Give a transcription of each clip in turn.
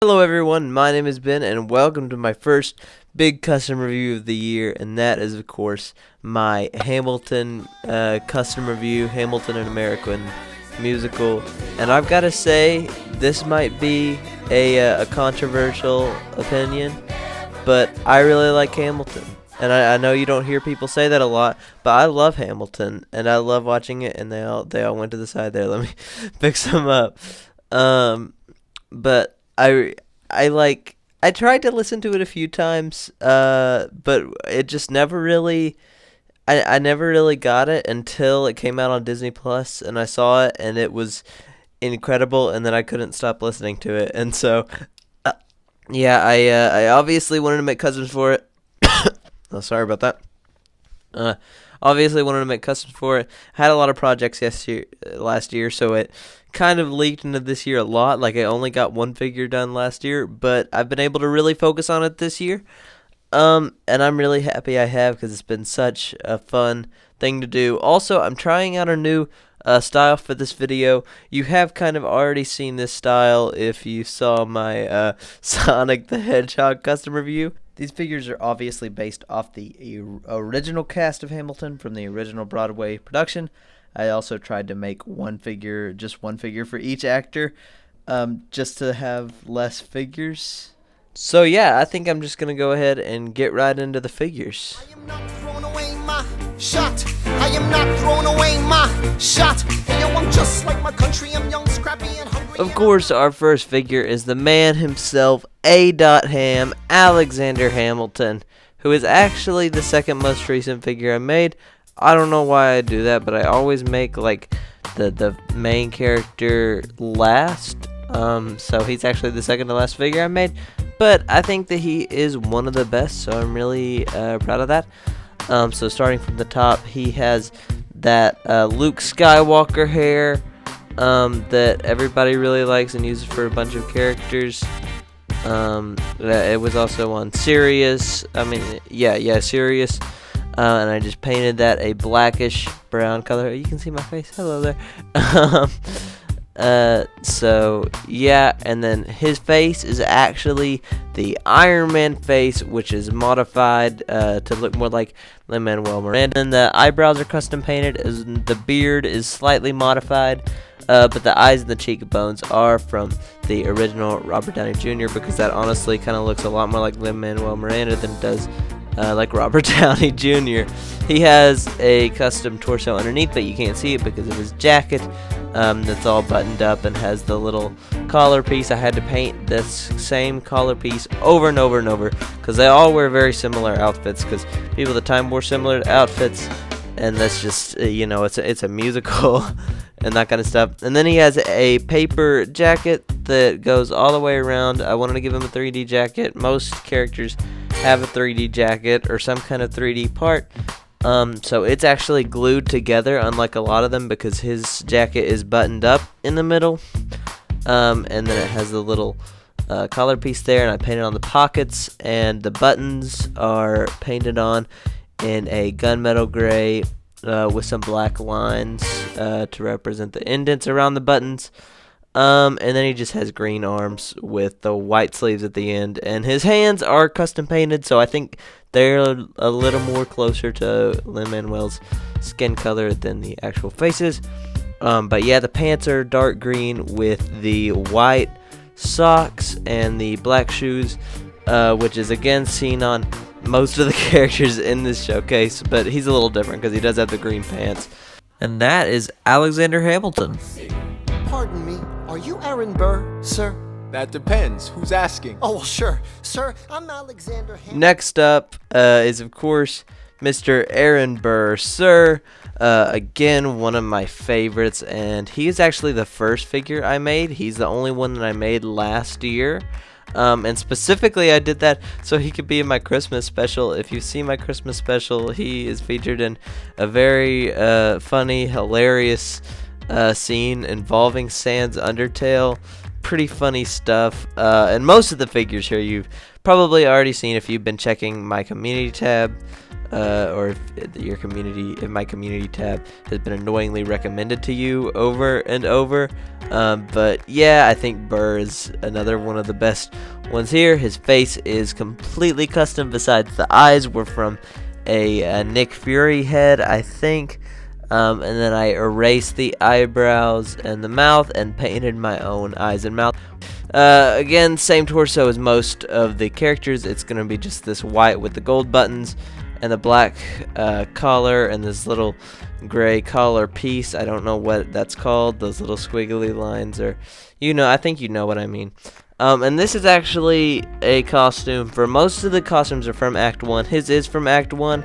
Hello everyone, my name is Ben and welcome to my first big custom review of the year, and that is of course my Hamilton custom review, Hamilton an American musical. And I've got to say, this might be a controversial opinion, but I really like Hamilton. And I know you don't hear people say that a lot, but I love Hamilton and I love watching it. And they all went to the side there. Let me fix them up. But I tried to listen to it a few times, but it just never really. I never really got it until it came out on Disney Plus, and I saw it, and it was incredible, and then I couldn't stop listening to it, and so yeah, I obviously wanted to make customs for it. Oh, sorry about that. Obviously wanted to make customs for it. Had a lot of projects last year, so it kind of leaked into this year a lot. Like, I only got one figure done last year, but I've been able to really focus on it this year. And I'm really happy I have, because it's been such a fun thing to do. Also, I'm trying out a new style for this video. You have kind of already seen this style if you saw my Sonic the Hedgehog custom review. These figures are obviously based off the original cast of Hamilton from the original Broadway production. I also tried to make just one figure for each actor, just to have less figures. So yeah, I think I'm just going to go ahead and get right into the figures. I am not throwing away my shot. I am not throwing away my shot. Hey, yo, I'm just like my country. I'm young, scrappy, and hungry. Of course, our first figure is the man himself, A.Ham, Alexander Hamilton, who is actually the second most recent figure I made. I don't know why I do that, but I always make like the main character last. So he's actually the second to last figure I made. But I think that he is one of the best, so I'm really proud of that. So starting from the top, he has that Luke Skywalker hair that everybody really likes and uses for a bunch of characters. It was also on Sirius. Sirius. And I just painted that a blackish brown color. You can see my face. Hello there. So yeah, and then his face is actually the Iron Man face, which is modified to look more like Lin-Manuel Miranda. And the eyebrows are custom painted, as the beard is slightly modified, but the eyes and the cheekbones are from the original Robert Downey Jr., because that honestly kind of looks a lot more like Lin-Manuel Miranda than it does like Robert Downey Jr. He has a custom torso underneath, but you can't see it because of his jacket. That's all buttoned up and has the little collar piece. I had to paint this same collar piece over and over and over, because they all wear very similar outfits, because people at the time wore similar outfits, and that's just, it's a musical and that kind of stuff. And then he has a paper jacket that goes all the way around. I wanted to give him a 3D jacket. Most characters have a 3D jacket or some kind of 3D part. So it's actually glued together, unlike a lot of them, because his jacket is buttoned up in the middle. And then it has the little collar piece there, and I painted on the pockets, and the buttons are painted on in a gunmetal gray with some black lines to represent the indents around the buttons. And then he just has green arms with the white sleeves at the end, and his hands are custom painted, so I think they're a little more closer to Lin-Manuel's skin color than the actual faces. But yeah, the pants are dark green with the white socks and the black shoes, which is again seen on most of the characters in this showcase, but he's a little different because he does have the green pants. And that is Alexander Hamilton. Pardon me, are you Aaron Burr, sir? That depends. Who's asking? Oh, well, sure. Sir, I'm Alexander Hamilton. Next up is, of course, Mr. Aaron Burr, sir. Again, one of my favorites, and he is actually the first figure I made. He's the only one that I made last year. And specifically, I did that so he could be in my Christmas special. If you see my Christmas special, he is featured in a very funny, hilarious scene involving Sans Undertale. Pretty funny stuff, and most of the figures here you've probably already seen if you've been checking my community tab. or if my community tab has been annoyingly recommended to you over and over. But yeah, I think Burr is another one of the best ones here. His face is completely custom. Besides, the eyes were from a Nick Fury head, I think. And then I erased the eyebrows and the mouth and painted my own eyes and mouth. Again, same torso as most of the characters. It's going to be just this white with the gold buttons and the black collar and this little gray collar piece. I don't know what that's called. Those little squiggly lines are, I think you know what I mean. And this is actually a costume. For most of the costumes are from Act 1. His is from Act 1,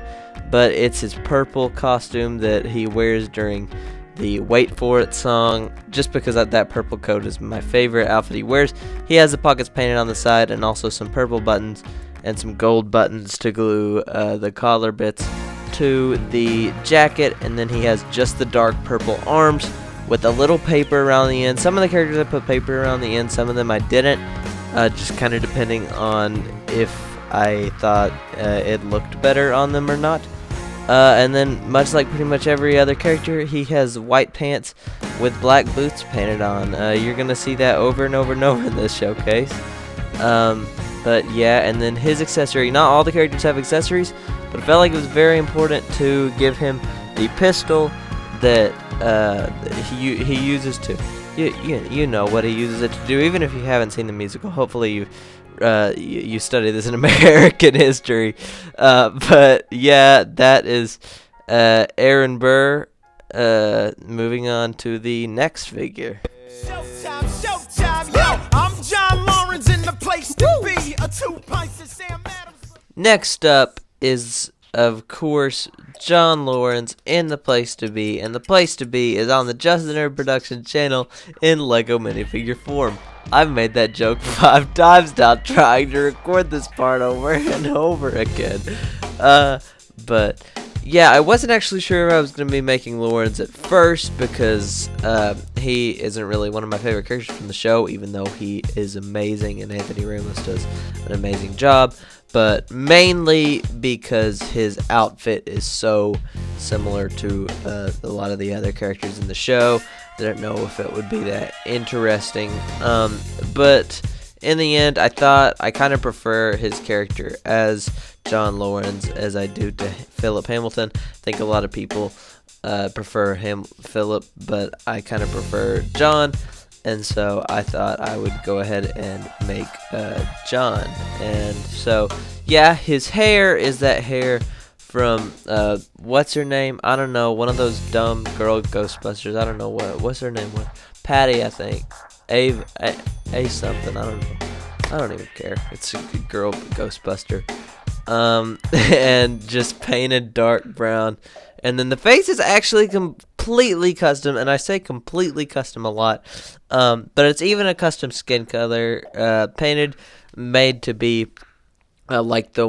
but it's his purple costume that he wears during the Wait For It song, just because that purple coat is my favorite outfit he wears. He has the pockets painted on the side and also some purple buttons and some gold buttons to glue the collar bits to the jacket, and then he has just the dark purple arms with a little paper around the end. Some of the characters I put paper around the end, some of them I didn't, just kind of depending on if I thought it looked better on them or not. And then, much like pretty much every other character, he has white pants with black boots painted on. You're going to see that over and over and over in this showcase. But yeah, and then his accessory. Not all the characters have accessories, but I felt like it was very important to give him the pistol that he uses to. You know what he uses it to do, even if you haven't seen the musical. Hopefully you study this in American history. But yeah, that is Aaron Burr. Moving on to the next figure. Showtime, yo, I'm John Lawrence in the place to be. A 2 pints of Sam Adams. Next up is, of course, John Lawrence in the place to be, and the place to be is on the JustANerd Productions channel in Lego minifigure form. I've made that joke 5 times now trying to record this part over and over again. But yeah, I wasn't actually sure if I was going to be making Lawrence at first because he isn't really one of my favorite characters from the show, even though he is amazing and Anthony Ramos does an amazing job. But mainly because his outfit is so similar to a lot of the other characters in the show. I didn't know if it would be that interesting. But in the end, I thought I kind of prefer his character as John Lawrence as I do to Philip Hamilton. I think a lot of people prefer Philip, but I kind of prefer John. And so I thought I would go ahead and make John. And so, yeah, his hair is that hair from, what's her name? I don't know, one of those dumb girl Ghostbusters. I don't know what's her name? Patty, I think. A something, I don't know. I don't even care. It's a girl Ghostbuster. And just painted dark brown. And then the face is actually completely custom, and I say completely custom a lot, but it's even a custom skin color, made to be like the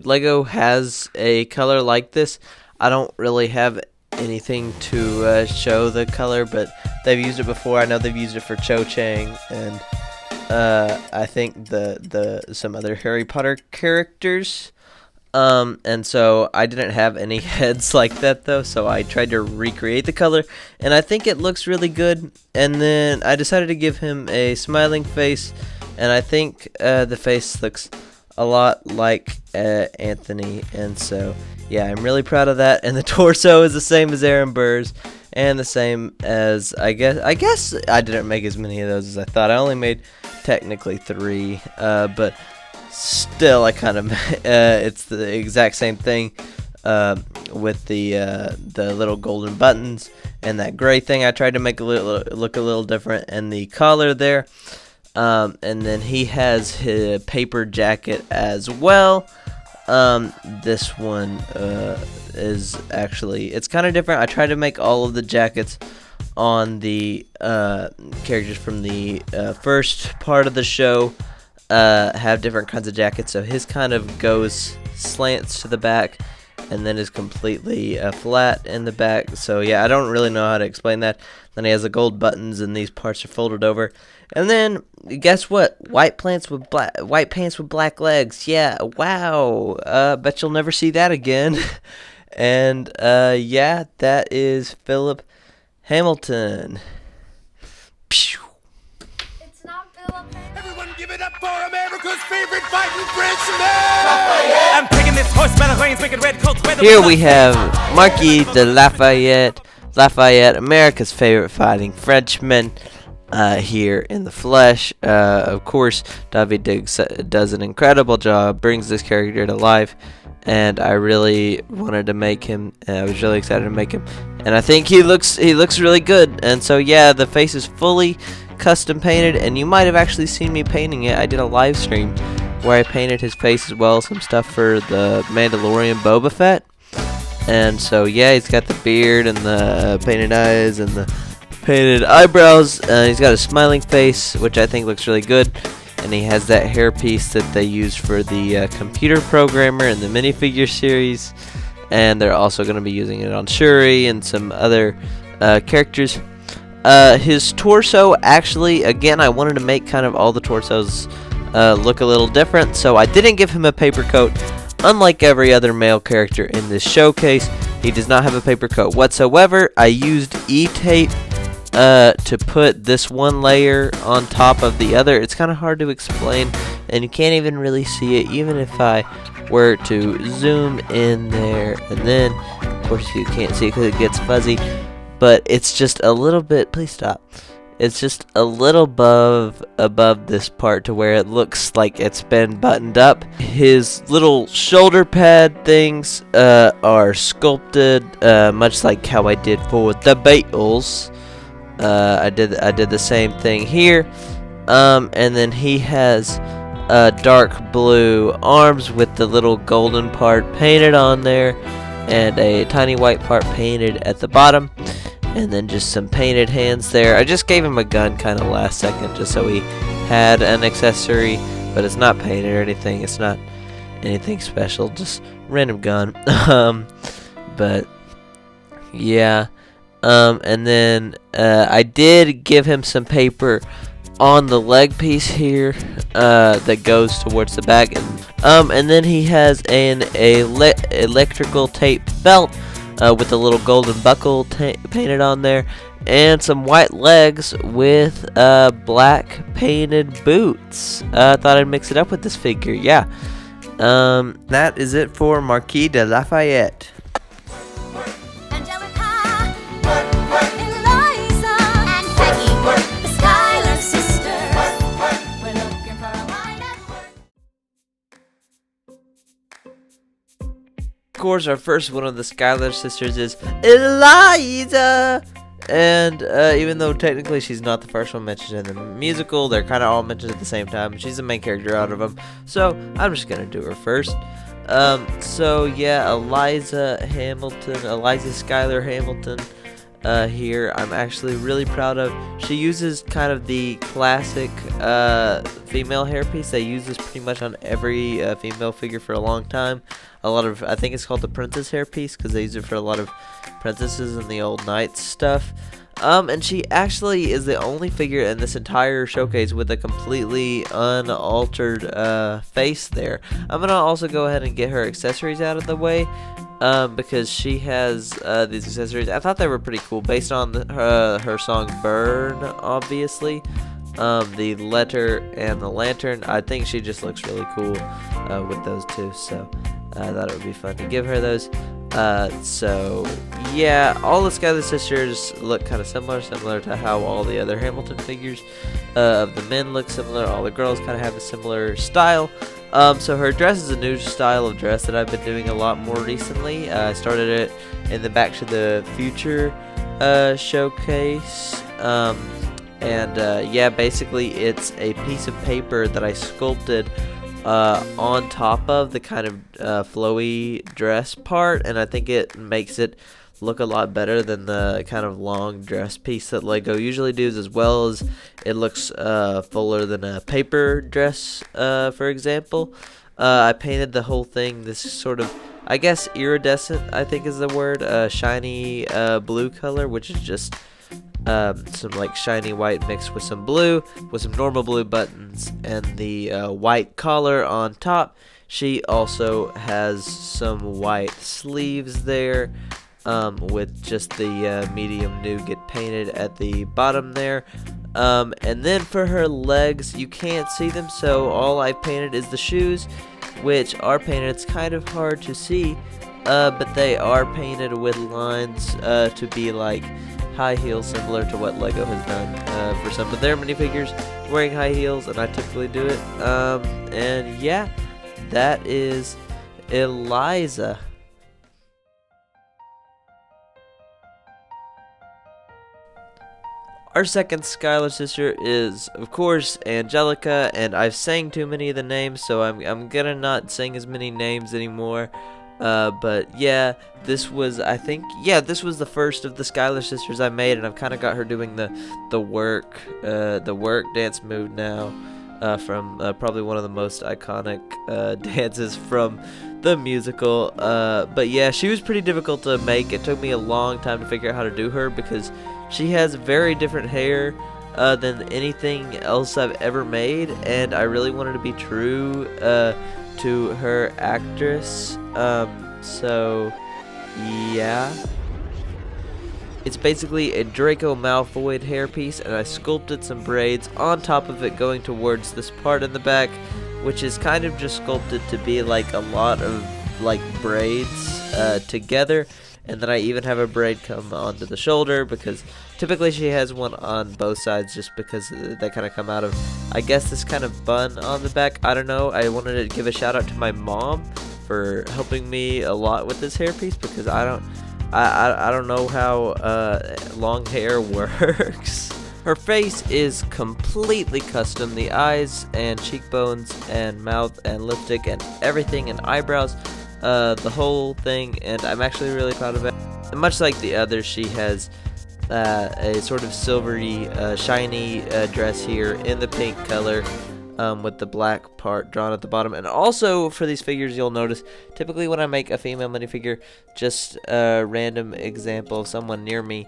Lego has a color like this. I don't really have anything to show the color, but they've used it before. I know they've used it for Cho Chang, and I think some other Harry Potter characters. And so I didn't have any heads like that though, so I tried to recreate the color, and I think it looks really good. And then I decided to give him a smiling face, and I think the face looks a lot like Anthony, and so yeah, I'm really proud of that. And the torso is the same as Aaron Burr's, and the same as I guess I didn't make as many of those as I thought. I only made technically 3, but still, I kind of it's the exact same thing with the little golden buttons and that gray thing. I tried to make it look a little different, and the collar there. And then he has his paper jacket as well. This one is actually, it's kind of different. I tried to make all of the jackets on the characters from the first part of the show have different kinds of jackets, so his kind of slants to the back, and then is completely flat in the back. So yeah, I don't really know how to explain that. Then he has the gold buttons, and these parts are folded over. And then guess what? White pants with black legs. Yeah, wow. Bet you'll never see that again. And yeah, that is Philip Hamilton. Pew. It's not Philip. Everyone give it up for America's favorite fighting Frenchman! I'm taking this horse by the reins, making red coats weather. Here we have Marquis de Lafayette, America's favorite fighting Frenchman, here in the flesh. Of course, David Diggs does an incredible job, brings this character to life, and I really wanted to make him. I was really excited to make him, and I think he looks really good. And so yeah, the face is fully custom painted, and you might have actually seen me painting it. I did a live stream where I painted his face as well as some stuff for the Mandalorian Boba Fett. And so yeah, he's got the beard and the painted eyes and the painted eyebrows. He's got a smiling face, which I think looks really good. And he has that hairpiece that they use for the computer programmer in the minifigure series. And they're also going to be using it on Shuri and some other characters. His torso, actually, again, I wanted to make kind of all the torsos look a little different. So I didn't give him a paper coat. Unlike every other male character in this showcase, he does not have a paper coat whatsoever. I used E-tape to put this one layer on top of the other. It's kind of hard to explain, and you can't even really see it, even if I were to zoom in there. And then, of course, you can't see it because it gets fuzzy, but it's just a little bit. Please stop. It's just a little above this part to where it looks like it's been buttoned up. His little shoulder pad things are sculpted much like how I did for the Beatles. I did the same thing here. And then he has dark blue arms with the little golden part painted on there, and a tiny white part painted at the bottom. And then just some painted hands there. I just gave him a gun kind of last second just so he had an accessory, but it's not painted or anything. It's not anything special, just random gun. But yeah. And then I did give him some paper on the leg piece here that goes towards the back. And then he has an electrical tape belt with a little golden buckle painted on there, and some white legs with black painted boots. I thought I'd mix it up with this figure. Yeah. That is it for Marquis de Lafayette. Angelica, Eliza, and Peggy, the Schuyler sisters. We're looking for a lineup. Of course, our first one of the Schuyler sisters is Eliza. And even though technically she's not the first one mentioned in the musical, they're kind of all mentioned at the same time. She's the main character out of them, so I'm just going to do her first. So yeah, Eliza Schuyler Hamilton here, I'm actually really proud of. She uses kind of the classic female hairpiece. They use this pretty much on every female figure for a long time. I think it's called the princess hairpiece because they use it for a lot of princesses in the old knights stuff. And she actually is the only figure in this entire showcase with a completely unaltered face there. I'm going to also go ahead and get her accessories out of the way because she has these accessories. I thought they were pretty cool based on her song Burr, obviously. The letter and the lantern. I think she just looks really cool with those two, so I thought it would be fun to give her those. So yeah, all the Schuyler sisters look kind of similar to how all the other Hamilton figures of the men look similar. All the girls kind of have a similar style. So her dress is a new style of dress that I've been doing a lot more recently. I started it in the Back to the Future showcase. Yeah, basically it's a piece of paper that I sculpted on top of the kind of flowy dress part, and I think it makes it look a lot better than the kind of long dress piece that Lego usually does, as well as it looks fuller than a paper dress, for example. I painted the whole thing this sort of I guess iridescent, I think is the word, shiny blue color, which is just some like shiny white mixed with some blue, with some normal blue buttons, and the white collar on top. She also has some white sleeves there, with just the medium nougat painted at the bottom there. And then for her legs, you can't see them, so all I painted is the shoes, which are painted. It's kind of hard to see, but they are painted with lines to be like high heels, similar to what Lego has done for some of their minifigures wearing high heels, and I typically do it. And yeah, that is Eliza. Our second Schuyler sister is, of course, Angelica, and I've sang too many of the names, so I'm gonna not sing as many names anymore. But yeah, this was the first of the Schuyler sisters I made, and I've kind of got her doing the work dance move now, from probably one of the most iconic dances from the musical. But yeah, she was pretty difficult to make. It took me a long time to figure out how to do her because she has very different hair than anything else I've ever made, and I really wanted to be true to her actress. So yeah, it's basically a Draco Malfoy hairpiece, and I sculpted some braids on top of it going towards this part in the back, which is kind of just sculpted to be like a lot of like braids together. And then I even have a braid come onto the shoulder, because typically she has one on both sides just because they kind of come out of, I guess, this kind of bun on the back. I don't know. I wanted to give a shout out to my mom for helping me a lot with this hairpiece, because I don't know how long hair works. Her face is completely custom. The eyes and cheekbones and mouth and lipstick and everything and eyebrows, the whole thing, and I'm actually really proud of it. And much like the others, she has a sort of silvery, shiny dress here in the pink color, with the black part drawn at the bottom. And also for these figures, you'll notice typically when I make a female minifigure, just a random example of someone near me,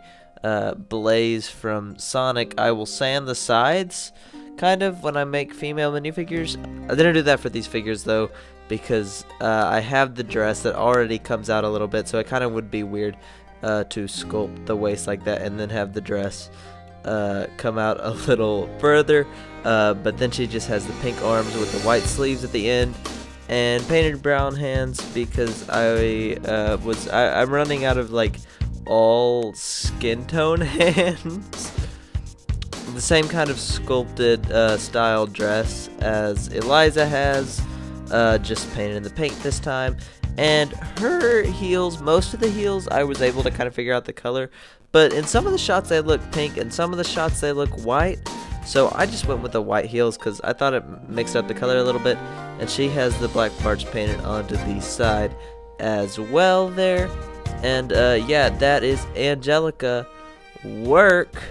Blaze from Sonic, I will sand the sides kind of when I make female minifigures. I didn't do that for these figures though, because I have the dress that already comes out a little bit, so it kind of would be weird to sculpt the waist like that and then have the dress come out a little further. But then she just has the pink arms with the white sleeves at the end and painted brown hands, because I'm running out of like all skin tone hands. The same kind of sculpted style dress as Eliza has, just painted in the pink this time. And her heels, most of the heels I was able to kind of figure out the color, but in some of the shots they look pink, and some of the shots they look white, so I just went with the white heels because I thought it mixed up the color a little bit. And she has the black parts painted onto the side as well there. And yeah, that is Angelica. Work.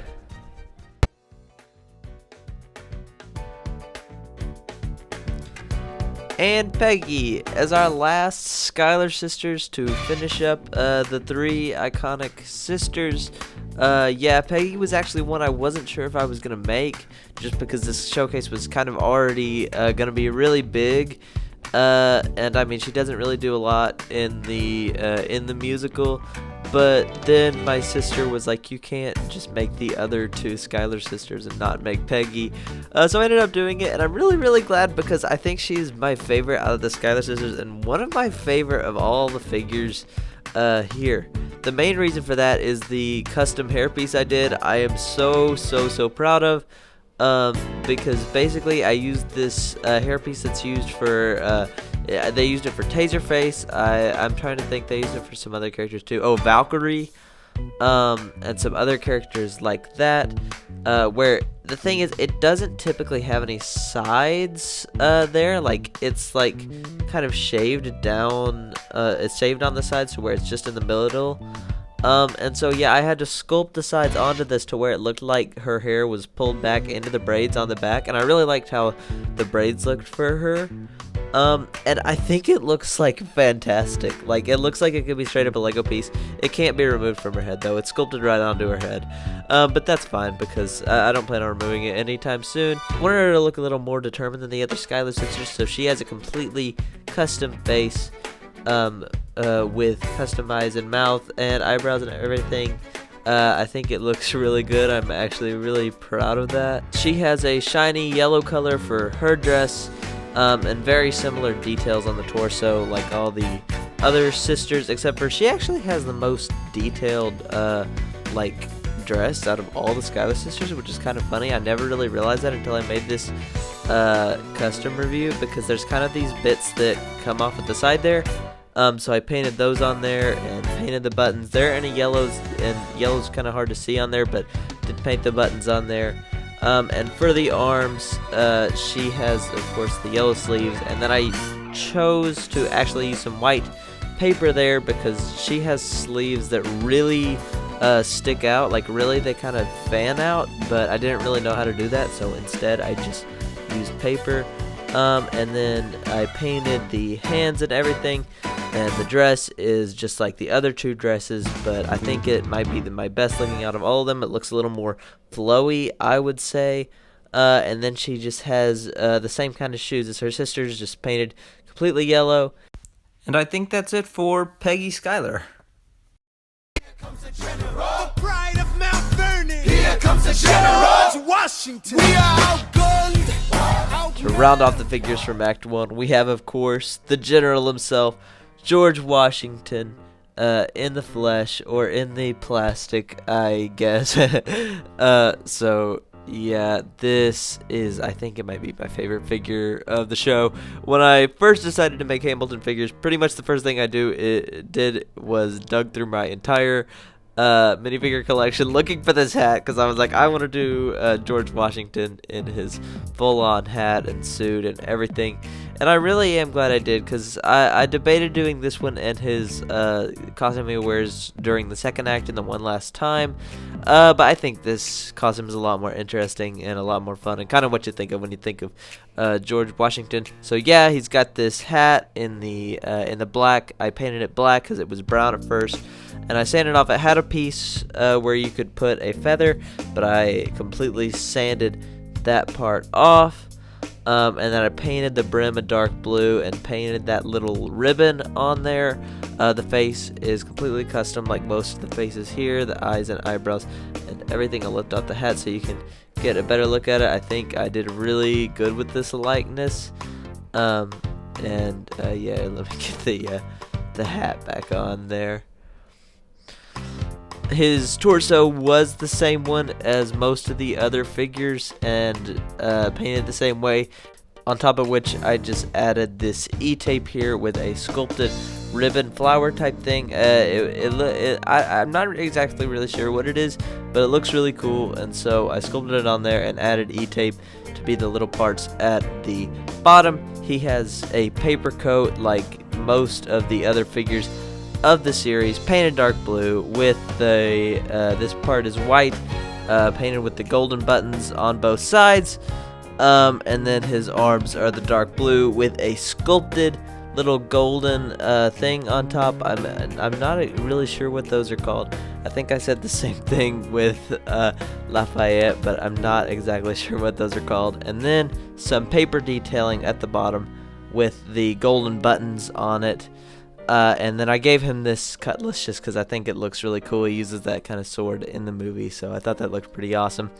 And Peggy as our last Schuyler sisters to finish up the three iconic sisters. Yeah, Peggy was actually one I wasn't sure if I was gonna make, just because this showcase was kind of already gonna be really big. And I mean, she doesn't really do a lot in the musical, but then my sister was like, you can't just make the other two Schuyler sisters and not make Peggy. So I ended up doing it, and I'm really, really glad, because I think she's my favorite out of the Schuyler sisters, and one of my favorite of all the figures here. The main reason for that is the custom hairpiece I did. I am so proud of. Because basically I used this hairpiece that's used for, they used it for Taserface. I'm trying to think, they used it for some other characters too. Oh, Valkyrie, and some other characters like that, where the thing is, it doesn't typically have any sides there. Like, it's like kind of shaved down, it's shaved on the sides to where it's just in the middle. And so yeah, I had to sculpt the sides onto this to where it looked like her hair was pulled back into the braids on the back, and I really liked how the braids looked for her. And I think it looks like fantastic. Like, it looks like it could be straight up a Lego piece. It can't be removed from her head though. It's sculpted right onto her head. But that's fine because I don't plan on removing it anytime soon. I wanted her to look a little more determined than the other Schuyler sisters, so she has a completely custom face with customized mouth and eyebrows and everything. I think it looks really good. I'm actually really proud of that. She has a shiny yellow color for her dress, and very similar details on the torso like all the other sisters, except for she actually has the most detailed like dress out of all the Schuyler sisters, which is kind of funny. I never really realized that until I made this custom review, because there's kind of these bits that come off at the side there. So I painted those on there and painted the buttons. There are any yellows, and yellow's kind of hard to see on there, but did paint the buttons on there. And for the arms, she has, of course, the yellow sleeves, and then I chose to actually use some white paper there because she has sleeves that really stick out, like really they kind of fan out, but I didn't really know how to do that, so instead I just used paper. And then I painted the hands and everything, and the dress is just like the other two dresses, but I think it might be my best looking out of all of them. It looks a little more flowy, I would say. And then she just has the same kind of shoes as her sisters, just painted completely yellow. And I think that's it for Peggy Schuyler. The pride of Mount Vernon. Here comes the General. Washington. We are outgunned. To round off the figures from Act 1, we have, of course, the General himself, George Washington, in the flesh, or in the plastic, I guess. So, yeah, this is, I think it might be my favorite figure of the show. When I first decided to make Hamilton figures, pretty much the first thing I did was dug through my entire minifigure collection looking for this hat, because I was like, I want to do George Washington in his full-on hat and suit and everything. And I really am glad I did, because I debated doing this one and his costume he wears during the second act and the one last time. But I think this costume is a lot more interesting and a lot more fun, and kind of what you think of when you think of George Washington. So yeah, he's got this hat in the black. I painted it black because it was brown at first, and I sanded off. It had a piece where you could put a feather, but I completely sanded that part off. And then I painted the brim a dark blue and painted that little ribbon on there. The face is completely custom, like most of the faces here, the eyes and eyebrows and everything. I lifted off the hat so you can get a better look at it. I think I did really good with this likeness. Yeah, let me get the hat back on there. His torso was the same one as most of the other figures and painted the same way, on top of which I just added this E-tape here with a sculpted ribbon flower type thing. I'm not exactly really sure what it is, but it looks really cool, and so I sculpted it on there and added E-tape to be the little parts at the bottom. He has a paper coat like most of the other figures of the series, painted dark blue with the this part is white, painted with the golden buttons on both sides, and then his arms are the dark blue with a sculpted little golden thing on top. I'm not really sure what those are called. I think I said the same thing with Lafayette, but I'm not exactly sure what those are called. And then some paper detailing at the bottom with the golden buttons on it. And then I gave him this cutlass just because I think it looks really cool. He uses that kind of sword in the movie, so I thought that looked pretty awesome.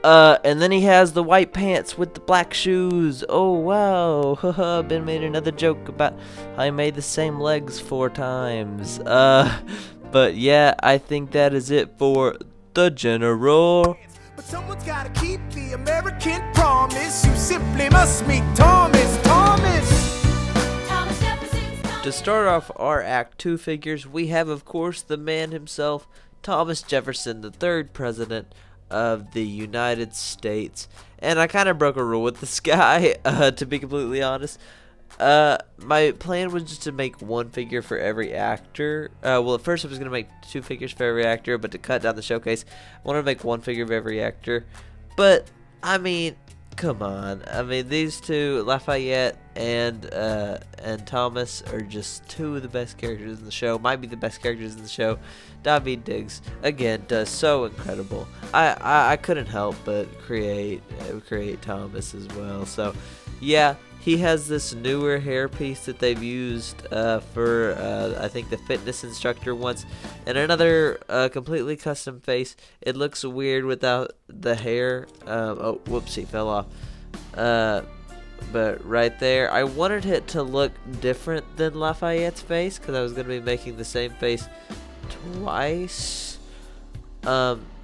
And then he has the white pants with the black shoes. Oh, wow. Haha, Ben made another joke about how I made the same legs 4 times. But yeah, I think that is it for the General. But someone's gotta keep the American promise. You simply must meet Thomas. To start off our Act 2 figures, we have, of course, the man himself, Thomas Jefferson, the 3rd President of the United States. And I kind of broke a rule with this guy, to be completely honest. My plan was just to make one figure for every actor. Well, at first I was going to make 2 figures for every actor, but to cut down the showcase, I wanted to make 1 figure of every actor. But, I mean, come on. I mean, these two, Lafayette and Thomas, are just two of the best characters in the show. Might be the best characters in the show. David Diggs, again, does so incredible. I couldn't help but create Thomas as well. So, yeah, he has this newer hairpiece that they've used for, I think, the fitness instructor once. And another completely custom face. It looks weird without the hair. Oh, whoopsie, fell off. But right there, I wanted it to look different than Lafayette's face, because I was going to be making the same face twice.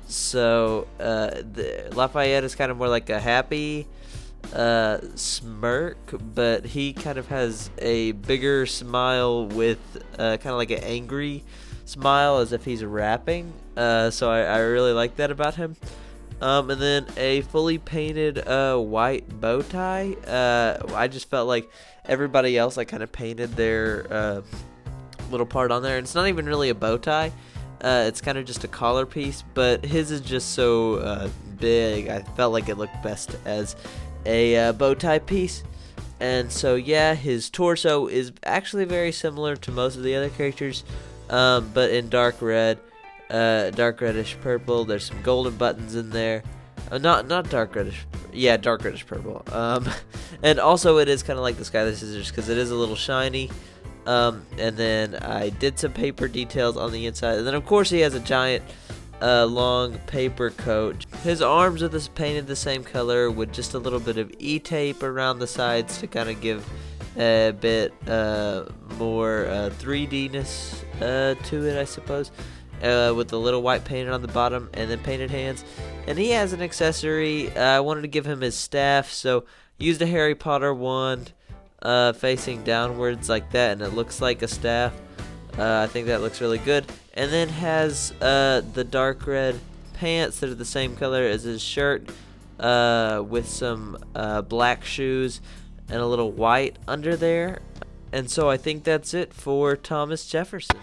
So Lafayette is kind of more like a happy smirk, but he kind of has a bigger smile with kind of like an angry smile, as if he's rapping. So I really like that about him. And then a fully painted white bow tie. I just felt like everybody else, I kind of painted their little part on there, and it's not even really a bow tie. It's kind of just a collar piece, but his is just so big. I felt like it looked best as a bow tie piece. And so yeah, his torso is actually very similar to most of the other characters, but in dark red, dark reddish purple. There's some golden buttons in there. Not dark reddish. Yeah, dark reddish purple. And also it is kind of like the Schuyler scissors, because it is a little shiny. And then I did some paper details on the inside. And then of course he has a giant long paper coat. His arms are painted the same color with just a little bit of E-tape around the sides to kind of give a bit more 3D-ness to it, I suppose. With the little white painted on the bottom and then painted hands. And he has an accessory. I wanted to give him his staff, so used a Harry Potter wand facing downwards like that, and it looks like a staff. I think that looks really good. And then has the dark red pants that are the same color as his shirt, with some black shoes and a little white under there. And so I think that's it for Thomas Jefferson.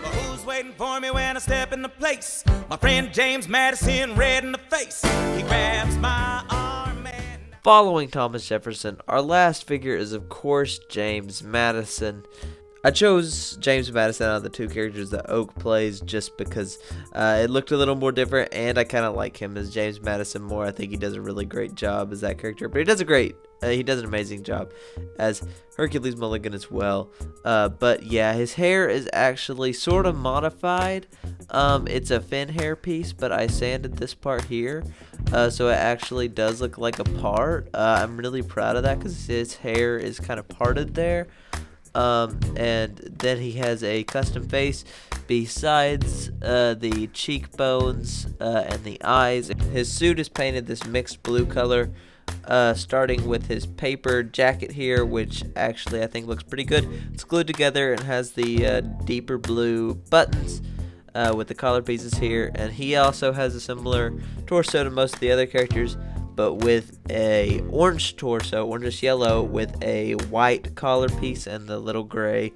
But who's waiting for me when I step in the place? My friend James Madison, red in the face. He grabs my arm and... Following Thomas Jefferson, our last figure is of course James Madison. I chose James Madison out of the two characters that Oak plays just because it looked a little more different, and I kind of like him as James Madison more. I think he does a really great job as that character, but he does an amazing job as Hercules Mulligan as well. But yeah, his hair is actually sort of modified. It's a fin hair piece, but I sanded this part here, so it actually does look like a part. I'm really proud of that because his hair is kind of parted there. And then he has a custom face besides the cheekbones and the eyes. His suit is painted this mixed blue color, starting with his paper jacket here, which actually I think looks pretty good. It's glued together and has the deeper blue buttons with the collar pieces here. And he also has a similar torso to most of the other characters, but with a orange torso, orangish yellow, with a white collar piece and the little gray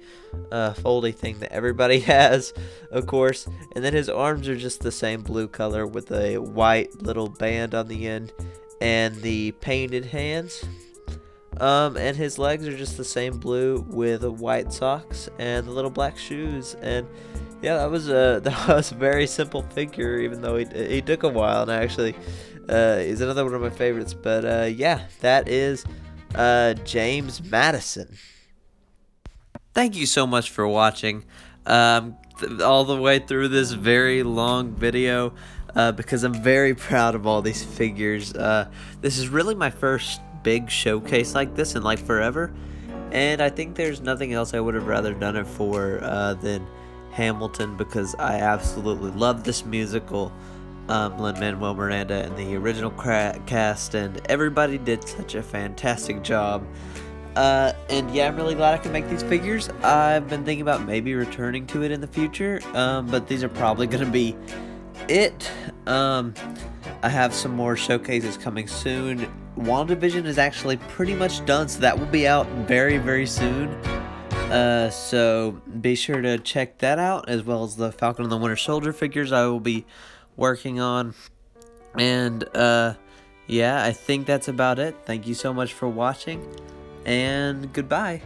foldy thing that everybody has, of course. And then his arms are just the same blue color with a white little band on the end and the painted hands. And his legs are just the same blue with white socks and the little black shoes. And yeah, that was a very simple figure, even though he took a while, and actually is another one of my favorites. But yeah, that is James Madison. Thank you so much for watching all the way through this very long video, because I'm very proud of all these figures. This is really my first big showcase like this in like forever, and I think there's nothing else I would have rather done it for than Hamilton, because I absolutely love this musical. Lin-Manuel Miranda and the original cast, and everybody did such a fantastic job. And yeah, I'm really glad I can make these figures. I've been thinking about maybe returning to it in the future, but these are probably going to be it. I have some more showcases coming soon. WandaVision is actually pretty much done, so that will be out very, very soon. So be sure to check that out, as well as the Falcon and the Winter Soldier figures I will be working on. And yeah, I think that's about it. Thank you so much for watching, and goodbye.